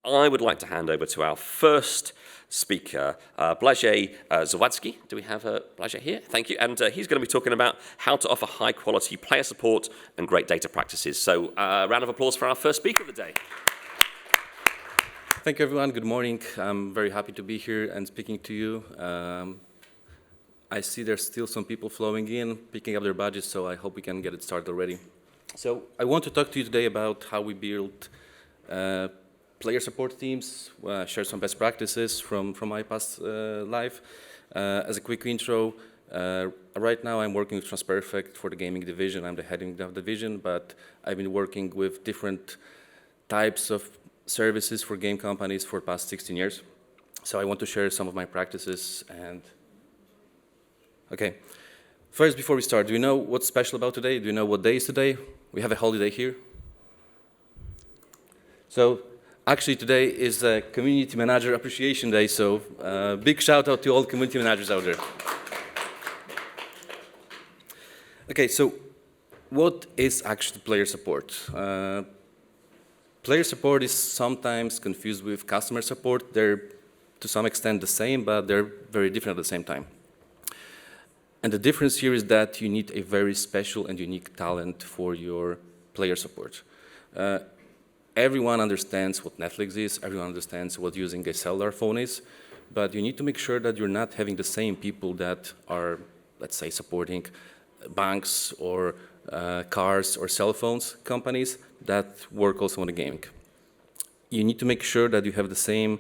I would like to hand over to our first speaker, Blazej Zawadzki. Do we have Blazej here? Thank you. And he's going to be talking about how to offer high-quality player support and great data practices. So round of applause for our first speaker of the day. Thank you, everyone. Good morning. I'm very happy to be here and speaking to you. I see there's still some people flowing in, picking up their badges, so I hope we can get it started already. So I want to talk to you today about how we build player support teams, share some best practices from my past life. As a quick intro, right now I'm working with TransPerfect for the gaming division. I'm the heading of the division, but I've been working with different types of services for game companies for the past 16 years. So I want to share some of my practices and... Okay. First, before we start, do you know what's special about today? Do you know what day is today? We have a holiday here. So actually today is a Community Manager Appreciation Day, so big shout out to all community managers out there. Okay, so what is actually player support? Player support is sometimes confused with customer support. They're to some extent the same, but they're very different at the same time. And the difference here is that you need a very special and unique talent for your player support. Everyone understands what Netflix is, everyone understands what using a cellular phone is, but you need to make sure that you're not having the same people that are, let's say, supporting banks or cars or cell phones companies that work also on the gaming. You need to make sure that you have the same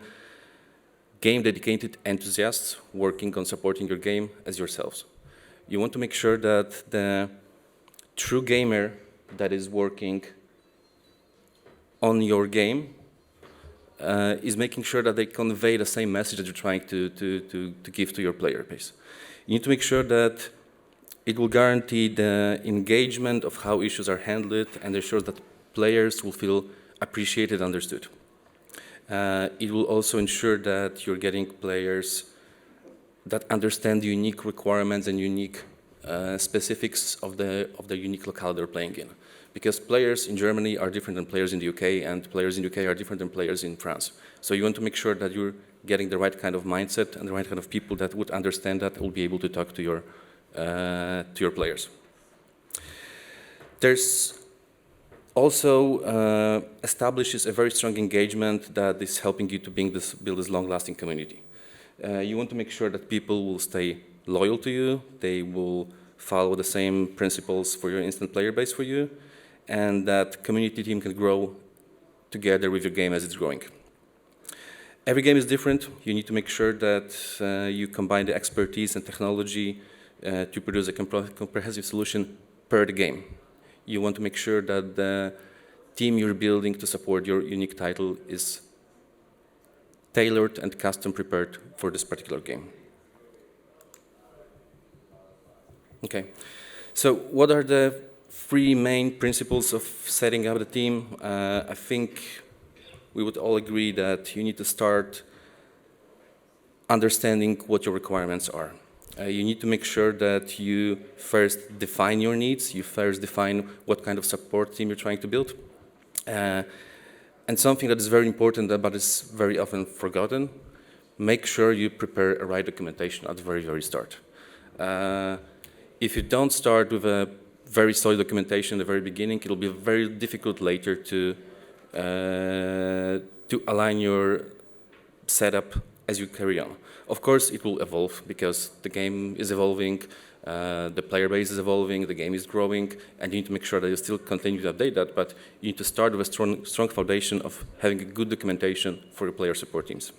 game-dedicated enthusiasts working on supporting your game as yourselves. You want to make sure that the true gamer that is working on your game is making sure that they convey the same message that you're trying to give to your player base. You need to make sure that it will guarantee the engagement of how issues are handled and ensures that players will feel appreciated and understood. It will also ensure that you're getting players that understand the unique requirements and unique specifics of the unique locale they're playing in. Because players in Germany are different than players in the UK, and players in the UK are different than players in France. So you want to make sure that you're getting the right kind of mindset and the right kind of people that would understand that and will be able to talk to your players. There's also establishes a very strong engagement that is helping you to build this long-lasting community. You want to make sure that people will stay loyal to you, they will follow the same principles for your instant player base for you, and that community team can grow together with your game as it's growing. Every game is different. You need to make sure that you combine the expertise and technology to produce a comprehensive solution per the game. You want to make sure that the team you're building to support your unique title is tailored and custom prepared for this particular game. Okay, so what are the three main principles of setting up the team? I think we would all agree that you need to start understanding what your requirements are. You need to make sure that you first define your needs, you first define what kind of support team you're trying to build. And something that is very important but is very often forgotten, make sure you prepare a right documentation at the very, very start. If you don't start with a very solid documentation in the very beginning, it'll be very difficult later to align your setup as you carry on. Of course, it will evolve because the game is evolving, the player base is evolving, the game is growing, and you need to make sure that you still continue to update that, but you need to start with a strong foundation of having a good documentation for your player support teams.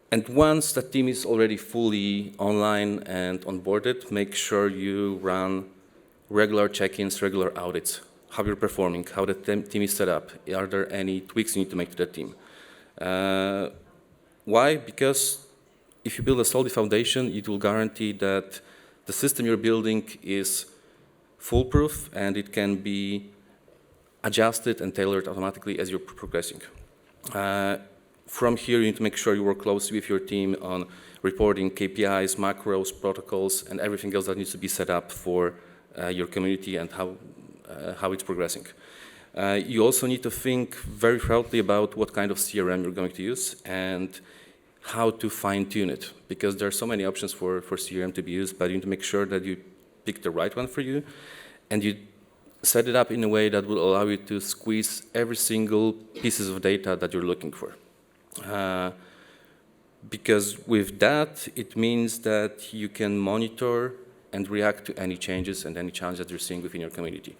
And once the team is already fully online and onboarded, make sure you run regular check-ins, regular audits, how you're performing, how the team is set up, are there any tweaks you need to make to the team. Why? Because if you build a solid foundation, it will guarantee that the system you're building is foolproof and it can be adjusted and tailored automatically as you're progressing. From here, you need to make sure you work closely with your team on reporting KPIs, macros, protocols, and everything else that needs to be set up for your community and how it's progressing. You also need to think very thoroughly about what kind of CRM you're going to use and how to fine-tune it, because there are so many options for CRM to be used, but you need to make sure that you pick the right one for you, and you set it up in a way that will allow you to squeeze every single pieces of data that you're looking for. Because with that, it means that you can monitor and react to any changes and any challenges that you're seeing within your community.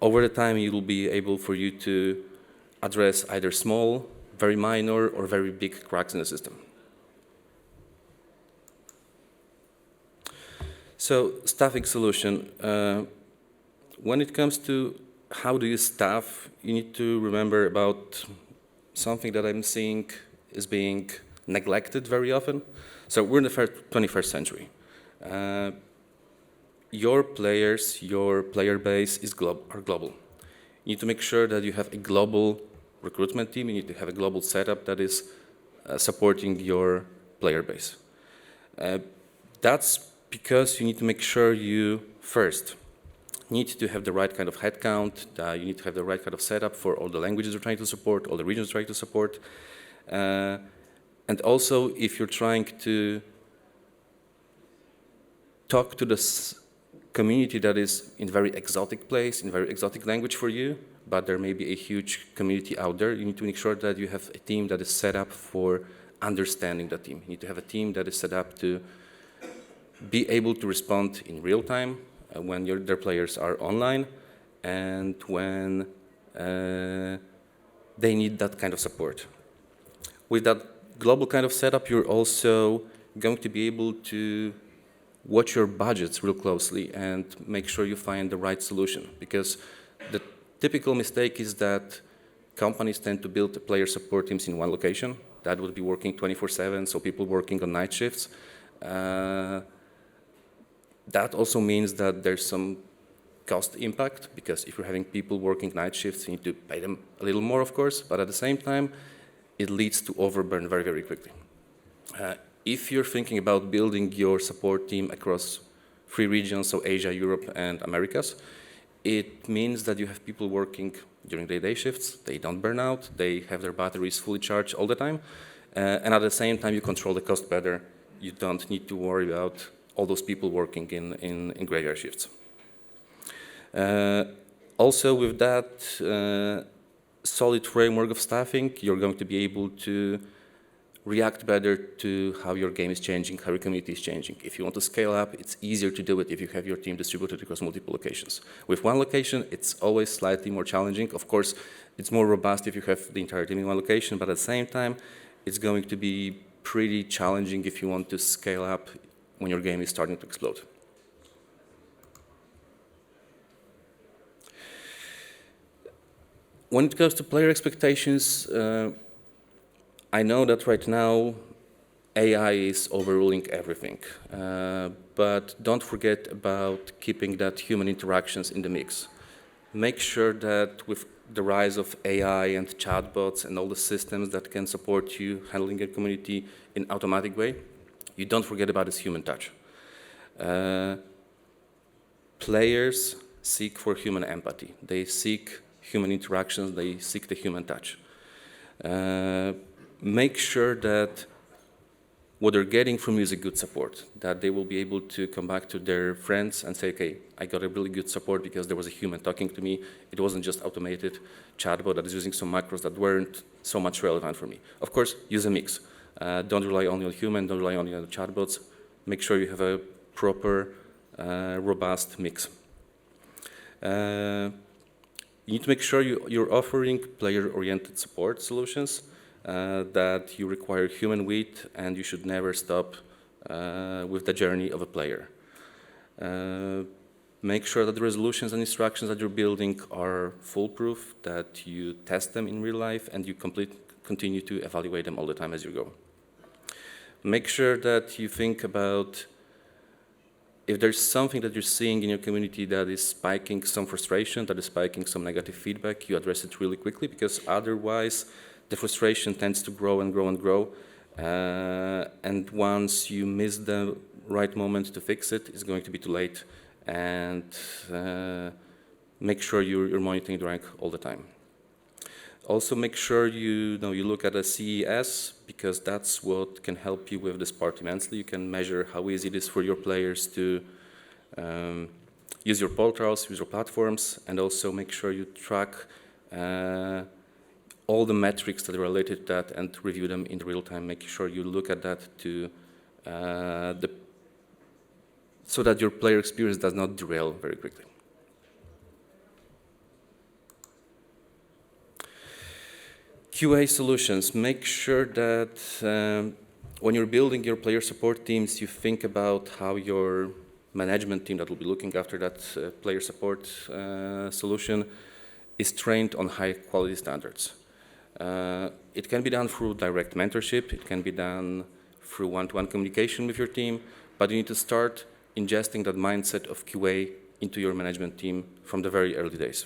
Over the time, it will be able for you to address either small, very minor, or very big cracks in the system. So, staffing solution. When it comes to how do you staff, you need to remember about something that I'm seeing is being neglected very often. So we're in the 21st century. Your players, your player base are global. You need to make sure that you have a global recruitment team. You need to have a global setup that is supporting your player base. That's because you need to make sure you first need to have the right kind of headcount. You need to have the right kind of setup for all the languages you're trying to support, all the regions you're trying to support. And also, if you're trying to talk to the community that is in a very exotic place, in a very exotic language for you, but there may be a huge community out there, you need to make sure that you have a team that is set up for understanding that team. You need to have a team that is set up to be able to respond in real time when their players are online and when they need that kind of support. With that global kind of setup, you're also going to be able to watch your budgets real closely and make sure you find the right solution. Because the typical mistake is that companies tend to build the player support teams in one location. That would be working 24/7, so people working on night shifts. That also means that there's some cost impact, because if you're having people working night shifts, you need to pay them a little more, of course, but at the same time, it leads to overburn very, very quickly. If you're thinking about building your support team across 3 regions, so Asia, Europe, and Americas, it means that you have people working during their day shifts. They don't burn out. They have their batteries fully charged all the time. And at the same time, you control the cost better. You don't need to worry about all those people working in graveyard shifts. Also, with that solid framework of staffing, you're going to be able to react better to how your game is changing, how your community is changing. If you want to scale up, it's easier to do it if you have your team distributed across multiple locations. With one location, it's always slightly more challenging. Of course, it's more robust if you have the entire team in one location, but at the same time, it's going to be pretty challenging if you want to scale up when your game is starting to explode. When it comes to player expectations, I know that right now AI is overruling everything, but don't forget about keeping that human interactions in the mix. Make sure that with the rise of AI and chatbots and all the systems that can support you handling your community in automatic way, you don't forget about this human touch. Players seek for human empathy. They seek human interactions. They seek the human touch. Make sure that what they're getting from you is a good support, that they will be able to come back to their friends and say, okay, I got a really good support because there was a human talking to me. It wasn't just automated chatbot that is using some macros that weren't so much relevant for me. Of course, use a mix. Don't rely only on human, don't rely only on the chatbots. Make sure you have a proper, robust mix. You need to make sure you're offering player-oriented support solutions, that you require human width, and you should never stop with the journey of a player. Make sure that the resolutions and instructions that you're building are foolproof, that you test them in real life, and you continue to evaluate them all the time as you go. Make sure that you think about if there's something that you're seeing in your community that is spiking some frustration, that is spiking some negative feedback, you address it really quickly, because otherwise the frustration tends to grow and grow and grow. And once you miss the right moment to fix it, it's going to be too late. And make sure you're monitoring the rank all the time. Also, make sure you look at a CES, because that's what can help you with this part immensely. You can measure how easy it is for your players to use your portals, use your platforms, and also make sure you track all the metrics that are related to that and review them in real time. Make sure you look at that so that your player experience does not derail very quickly. QA solutions. Make sure that when you're building your player support teams, you think about how your management team that will be looking after that player support solution is trained on high quality standards. It can be done through direct mentorship. It can be done through one-to-one communication with your team, but you need to start ingesting that mindset of QA into your management team from the very early days.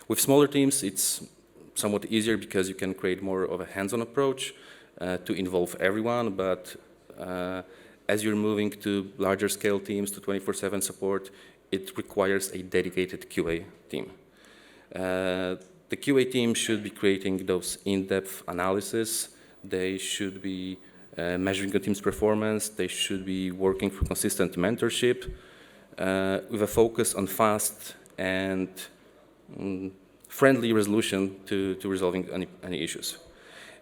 With smaller teams, it's somewhat easier because you can create more of a hands-on approach to involve everyone, but as you're moving to larger scale teams, to 24/7 support, it requires a dedicated QA team. The QA team should be creating those in-depth analysis. They should be measuring the team's performance. They should be working for consistent mentorship with a focus on fast and friendly resolution to resolving any issues.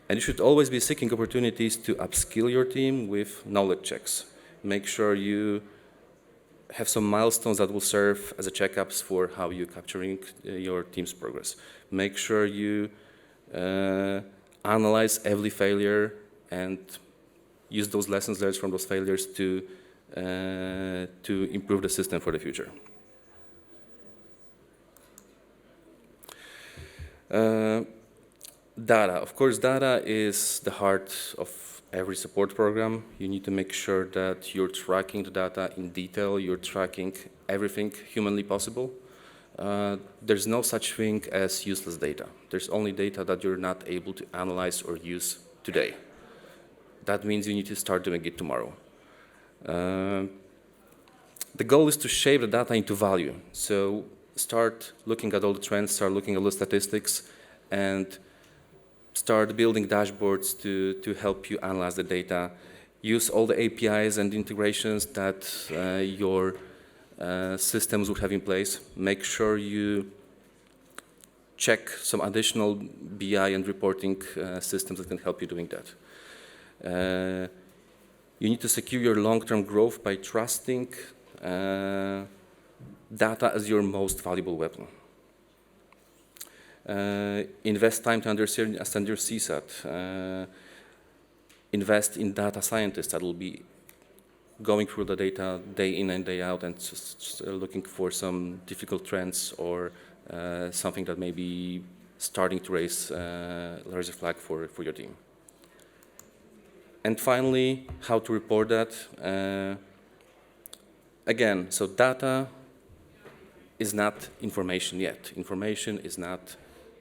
And you should always be seeking opportunities to upskill your team with knowledge checks. Make sure you have some milestones that will serve as a checkups for how you're capturing your team's progress. Make sure you analyze every failure and use those lessons learned from those failures to improve the system for the future. Data. Of course, data is the heart of every support program. You need to make sure that you're tracking the data in detail. You're tracking everything humanly possible. There's no such thing as useless data. There's only data that you're not able to analyze or use today. That means you need to start doing it tomorrow. The goal is to shape the data into value. So start looking at all the trends, start looking at all the statistics, and start building dashboards to help you analyze the data. Use all the APIs and integrations that your systems will have in place. Make sure you check some additional BI and reporting systems that can help you doing that. You need to secure your long-term growth by trusting data as your most valuable weapon. Invest time to understand your CSAT. Invest in data scientists that will be going through the data day in and day out and just looking for some difficult trends or something that may be starting to raise a flag for your team. And finally, how to report that. Again, so data is not information yet. Information is not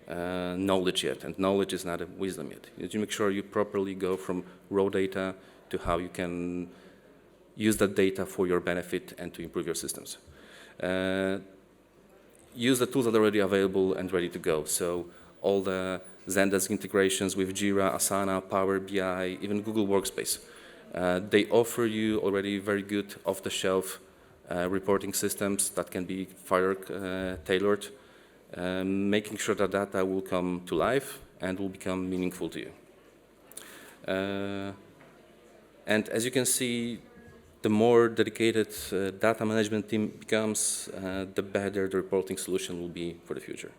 knowledge yet, and knowledge is not a wisdom yet. You need to make sure you properly go from raw data to how you can use that data for your benefit and to improve your systems. Use the tools that are already available and ready to go. So all the Zendesk integrations with Jira, Asana, Power BI, even Google Workspace. They offer you already very good off-the-shelf reporting systems that can be further tailored, making sure that data will come to life and will become meaningful to you. And as you can see, the more dedicated data management team becomes, the better the reporting solution will be for the future.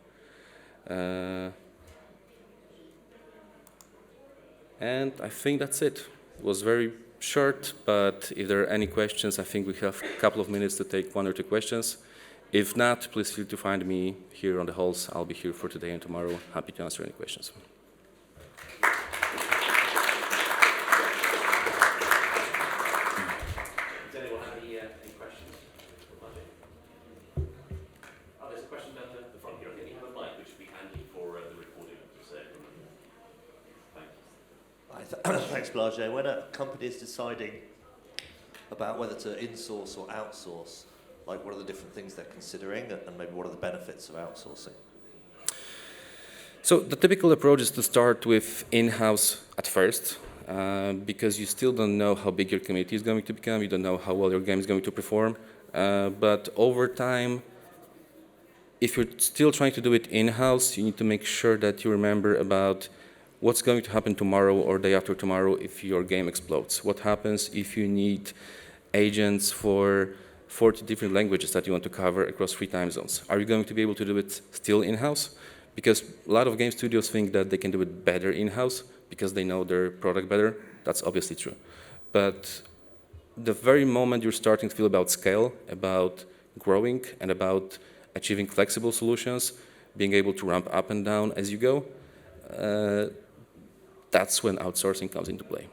And I think that's it. It was very short, but if there are any questions, I think we have a couple of minutes to take one or two questions. If not, please feel to find me here on the halls. I'll be here for today and tomorrow. Happy to answer any questions. Does anyone have any questions? Oh, there's a question down the front here. I think you have a mic, which would be handy for the recording of the session. Thanks, Blazej. When a company is deciding about whether to insource or outsource Like, what are the different things they're considering, and maybe what are the benefits of outsourcing? So the typical approach is to start with in-house at first, because you still don't know how big your community is going to become, you don't know how well your game is going to perform. But over time, if you're still trying to do it in-house, you need to make sure that you remember about what's going to happen tomorrow or day after tomorrow if your game explodes. What happens if you need agents for 40 different languages that you want to cover across 3 time zones? Are you going to be able to do it still in-house? Because a lot of game studios think that they can do it better in-house because they know their product better. That's obviously true. But the very moment you're starting to feel about scale, about growing, and about achieving flexible solutions, being able to ramp up and down as you go, that's when outsourcing comes into play.